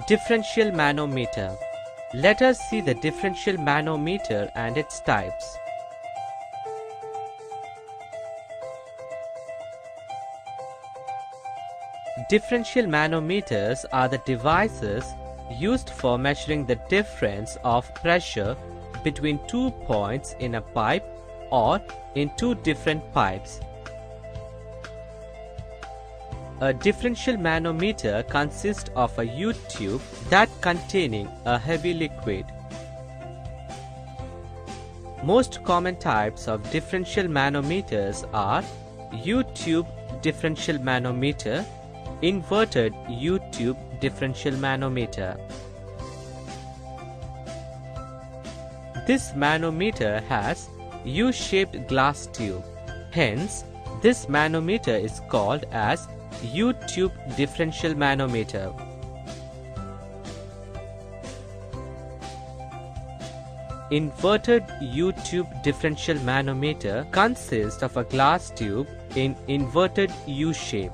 Differential manometer. Let us see the differential manometer and its types. Differential manometers are the devices used for measuring the difference of pressure between 2 points in a pipe or in 2 different pipes. A differential manometer consists of a U-tube that containing a heavy liquid. Most common types of differential manometers are U-tube differential manometer, inverted U-tube differential manometer. This manometer has U-shaped glass tube. Hence, this manometer is called as U-tube differential manometer. Inverted U-tube differential manometer consists of a glass tube in inverted U shape.